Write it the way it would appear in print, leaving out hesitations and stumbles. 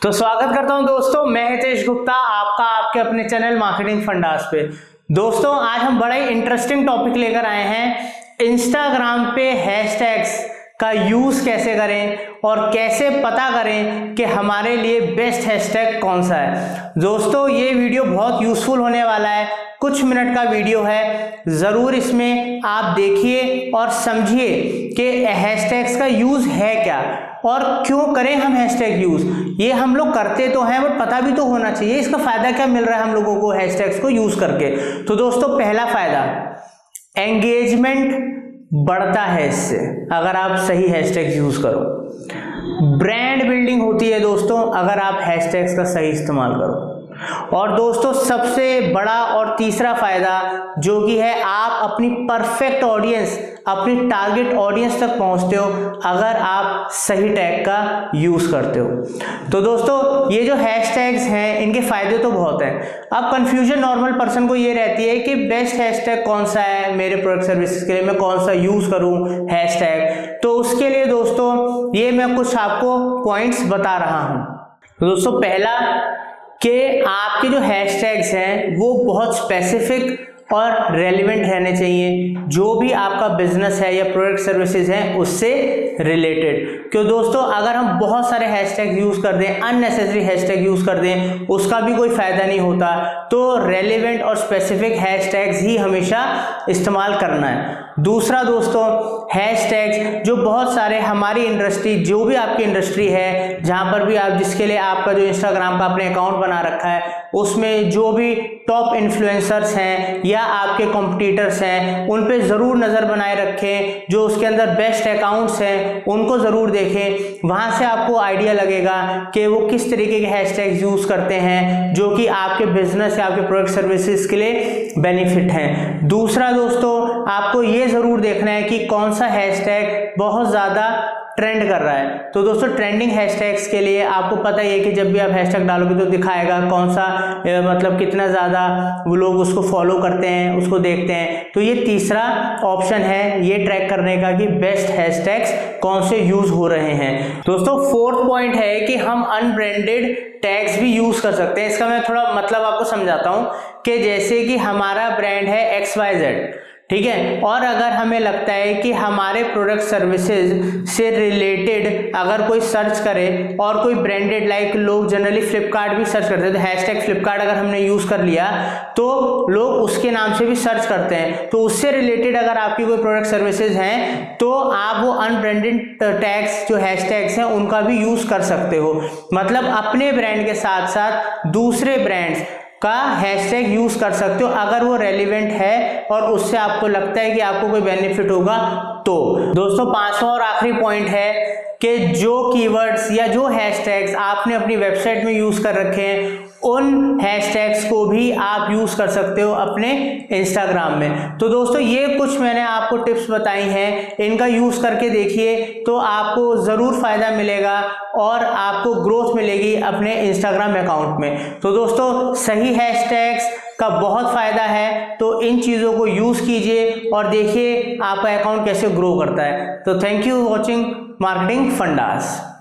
तो स्वागत करता हूं दोस्तों, मैं हितेश गुप्ता, आपका आपके अपने चैनल मार्केटिंग फंडास पे। दोस्तों आज हम बड़ा ही इंटरेस्टिंग टॉपिक लेकर आए हैं। इंस्टाग्राम पे हैशटैग्स का यूज कैसे करें और कैसे पता करें कि हमारे लिए बेस्ट हैशटैग कौन सा है। दोस्तों ये वीडियो बहुत यूजफुल होने वाला है, कुछ मिनट का वीडियो है, जरूर इसमें आप देखिए और समझिए कि हैशटैग्स का यूज है क्या और क्यों करें हम हैशटैग यूज। ये हम लोग करते तो हैं बट पता भी तो होना चाहिए इसका फायदा क्या मिल रहा है हम लोगों को हैशटैग्स को यूज करके। तो दोस्तों पहला फायदा, एंगेजमेंट बढ़ता है इससे अगर आप सही हैशटैग यूज करो। ब्रांड बिल्डिंग होती है दोस्तों अगर आप हैशटैग्स का सही इस्तेमाल करो। और दोस्तों सबसे बड़ा और तीसरा फायदा जो कि है, आप अपनी परफेक्ट ऑडियंस, अपनी टारगेट ऑडियंस तक पहुंचते हो अगर आप सही टैग का यूज करते हो। तो दोस्तों ये जो हैशटैग्स हैं इनके फायदे तो बहुत हैं। अब कंफ्यूजन नॉर्मल पर्सन को ये रहती है कि बेस्ट हैशटैग कौन सा है मेरे प्रोडक्ट सर्विसेज के लिए, मैं कौन सा यूज करूं हैशटैग। तो उसके लिए दोस्तों ये मैं कुछ आपको पॉइंट्स बता रहा हूं। तो दोस्तों पहला कि आपके जो हैशटैग्स हैं वो बहुत स्पेसिफिक और रेलिवेंट रहने चाहिए, जो भी आपका बिजनेस है या प्रोडक्ट सर्विसेज हैं उससे रिलेटेड। क्यों दोस्तों अगर हम बहुत सारे हैशटैग यूज कर दें, अननेसेसरी हैशटैग यूज कर दें, उसका भी कोई फायदा नहीं होता। तो रेलिवेंट और स्पेसिफिक हैशटैग्स ही हमेशा इस्तेमाल करना है। दूसरा दोस्तों, हैशटैग्स जो बहुत सारे हमारी इंडस्ट्री, जो भी आपकी इंडस्ट्री है, जहां पर भी आप, जिसके लिए आपका जो इंस्टाग्राम का आपने अकाउंट बना रखा है, उसमें जो भी टॉप इन्फ्लुएंसर्स हैं या आपके कॉम्पिटिटर्स हैं उन पे जरूर नजर बनाए रखें। जो उसके अंदर बेस्ट अकाउंट्स हैं उनको जरूर देखें, वहां से आपको आइडिया लगेगा कि वो किस तरीके के हैशटैग्स यूज करते हैं जो कि आपके बिजनेस या आपके प्रोडक्ट सर्विसेज के लिए बेनिफिट हैं। दूसरा दोस्तों, आपको ये जरूर देखना है कि कौन सा हैशटैग बहुत ज्यादा ट्रेंड कर रहा है। तो दोस्तों ट्रेंडिंग हैशटैग्स के लिए आपको पता ही है कि जब भी आप हैशटैग डालोगे तो दिखाएगा कौन सा मतलब कितना ज़्यादा वो लोग उसको फॉलो करते हैं, उसको देखते हैं। तो ये तीसरा ऑप्शन है ये ट्रैक करने का कि बेस्ट हैशटैग्स कौन से यूज हो रहे हैं। दोस्तों फोर्थ पॉइंट है कि हम अनब्रांडेड टैग्स भी यूज कर सकते हैं। इसका मैं थोड़ा मतलब आपको समझाता हूँ कि जैसे कि हमारा ब्रांड है XYZ, ठीक है, और अगर हमें लगता है कि हमारे प्रोडक्ट सर्विसेज से रिलेटेड अगर कोई सर्च करे और कोई ब्रांडेड, लाइक लोग जनरली फ्लिपकार्ट भी सर्च करते हैं, तो हैशटैग फ्लिपकार्ट अगर हमने यूज कर लिया तो लोग उसके नाम से भी सर्च करते हैं। तो उससे रिलेटेड अगर आपकी कोई प्रोडक्ट सर्विसेज हैं तो आप वो अनब्रांडेड टैग्स जो हैशटैग्स हैं उनका भी यूज कर सकते हो। मतलब अपने ब्रांड के साथ साथ दूसरे ब्रांड्स का हैशटैग यूज कर सकते हो अगर वो रेलिवेंट है और उससे आपको लगता है कि आपको कोई बेनिफिट होगा। तो दोस्तों पांचवा और आखिरी पॉइंट है कि जो कीवर्ड्स या जो हैशटैग्स आपने अपनी वेबसाइट में यूज कर रखे हैं उन हैशटैग्स को भी आप यूज कर सकते हो अपने इंस्टाग्राम में। तो दोस्तों ये कुछ मैंने आपको टिप्स बताई हैं, इनका यूज करके देखिए तो आपको जरूर फायदा मिलेगा और आपको ग्रोथ मिलेगी अपने इंस्टाग्राम अकाउंट में। तो दोस्तों सही हैशटैग्स का बहुत फायदा है, तो इन चीजों को यूज कीजिए और देखिए आपका अकाउंट कैसे ग्रो करता है। तो thank you watching marketing fundas.